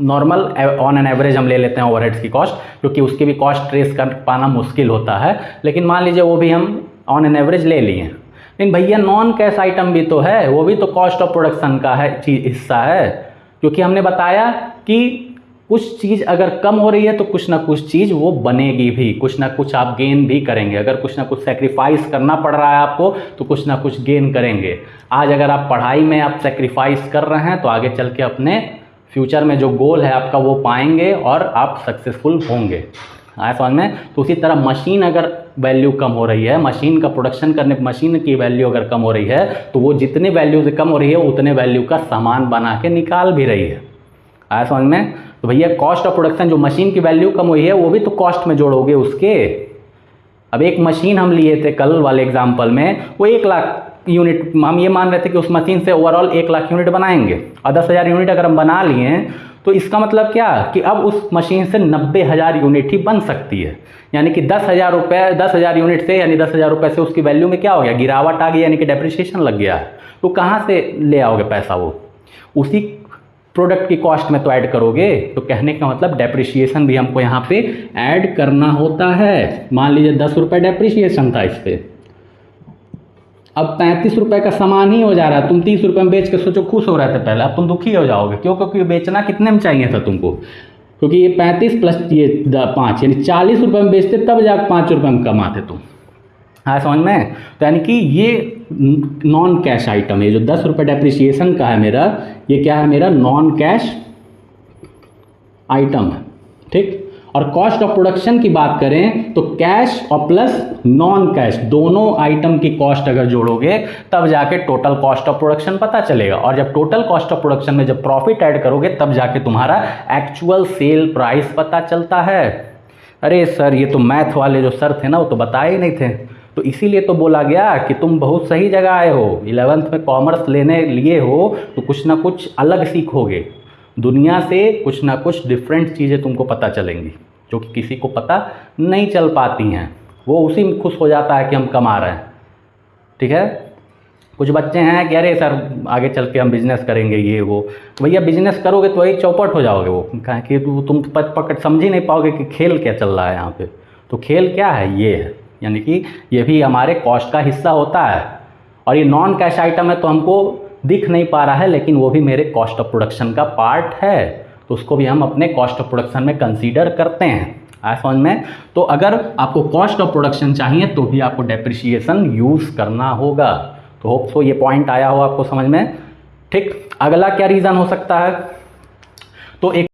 Normal on an average हम ले लेते हैं ओवरहेड्स की कॉस्ट, क्योंकि उसकी भी कॉस्ट ट्रेस कर पाना मुश्किल होता है, लेकिन मान लीजिए वो भी हम ऑन एन एवरेज ले लिए। लेकिन भैया नॉन कैश आइटम भी तो है, वो भी तो कॉस्ट ऑफ प्रोडक्शन का है हिस्सा है, क्योंकि हमने बताया कि कुछ चीज़ अगर कम हो रही है तो कुछ ना कुछ चीज़ वो बनेगी भी, कुछ ना कुछ आप गेन भी करेंगे। अगर कुछ ना कुछ सेक्रीफाइस करना पड़ रहा है आपको तो कुछ ना कुछ गेन करेंगे। आज अगर आप पढ़ाई में आप सेक्रीफाइस कर रहे हैं तो आगे चल के अपने फ्यूचर में जो गोल है आपका वो पाएंगे और आप सक्सेसफुल होंगे। आया समझ में? तो उसी तरह मशीन अगर वैल्यू कम हो रही है, मशीन का प्रोडक्शन करने पर मशीन की वैल्यू अगर कम हो रही है तो वो जितने वैल्यू से कम हो रही है उतने वैल्यू का सामान बना के निकाल भी रही है। आया समझ में? तो भैया कॉस्ट ऑफ प्रोडक्शन, जो मशीन की वैल्यू कम हुई है वो भी तो कॉस्ट में जोड़ोगे उसके। अब एक मशीन हम लिए थे कल वाले एग्जाम्पल में, वो 1 लाख यूनिट, हम ये मान रहे थे कि उस मशीन से ओवरऑल 1 लाख यूनिट बनाएंगे, और 10,000 यूनिट अगर हम बना लिए तो इसका मतलब क्या कि अब उस मशीन से 90,000 यूनिट ही बन सकती है। यानी कि 10,000 यूनिट से, यानी 10,000 रुपये से उसकी वैल्यू में क्या हो गया, गिरावट आ गई, यानी कि डेप्रिसिएशन लग गया है। तो कहाँ से ले आओगे पैसा? वो उसी प्रोडक्ट की कॉस्ट में तो ऐड करोगे। तो कहने का मतलब डेप्रिसिएशन भी हमको यहाँ पे ऐड करना होता है। मान लीजिए 10 रुपये डेप्रिसिएशन था इस पर, अब 35 रुपये का सामान ही हो जा रहा है, तुम 30 रुपये में बेच के सोचो खुश हो रहे थे पहले, अब तुम दुखी हो जाओगे। क्यों? क्योंकि बेचना कितने में चाहिए था तुमको, क्योंकि ये 35 प्लस ये 5 यानी 40 रुपये में बेचते तब जाकर 5 रुपये में कमाते तुम। हाँ समझ में? तो यानी कि ये नॉन कैश आइटम है, जो 10 रुपये डेप्रिसिएशन का है मेरा, ये क्या है, मेरा नॉन कैश आइटम है। ठीक। और कॉस्ट ऑफ प्रोडक्शन की बात करें तो कैश और प्लस नॉन कैश दोनों आइटम की कॉस्ट अगर जोड़ोगे तब जाके टोटल कॉस्ट ऑफ प्रोडक्शन पता चलेगा। और जब टोटल कॉस्ट ऑफ प्रोडक्शन में जब प्रॉफिट ऐड करोगे तब जाके तुम्हारा एक्चुअल सेल प्राइस पता चलता है। अरे सर ये तो मैथ वाले जो सर थे ना वो तो बताए ही नहीं थे, तो इसीलिए तो बोला गया कि तुम बहुत सही जगह आए हो। 11th में कॉमर्स लेने लिए हो तो कुछ ना कुछ अलग सीखोगे, दुनिया से कुछ ना कुछ डिफरेंट चीज़ें तुमको पता चलेंगी जो कि किसी को पता नहीं चल पाती हैं। वो उसी में खुश हो जाता है कि हम कमा रहे हैं। ठीक है। कुछ बच्चे हैं कि अरे सर आगे चल के हम बिज़नेस करेंगे ये वो, भैया बिज़नेस करोगे तो वही चौपट हो जाओगे। वो कहें कि तुम पकड़ समझ ही नहीं पाओगे कि खेल क्या चल रहा है यहाँ पे। तो खेल क्या है, ये है, यानी कि ये भी हमारे कॉस्ट का हिस्सा होता है। और ये नॉन कैश आइटम है तो हमको दिख नहीं पा रहा है, लेकिन वो भी मेरे कॉस्ट ऑफ प्रोडक्शन का पार्ट है, तो उसको भी हम अपने कॉस्ट ऑफ प्रोडक्शन में कंसीडर करते हैं। आया समझ में? तो अगर आपको कॉस्ट ऑफ प्रोडक्शन चाहिए तो भी आपको डेप्रिसिएशन यूज़ करना होगा। तो होप सो ये पॉइंट आया हो आपको समझ में। ठीक। अगला क्या रीज़न हो सकता है? तो एक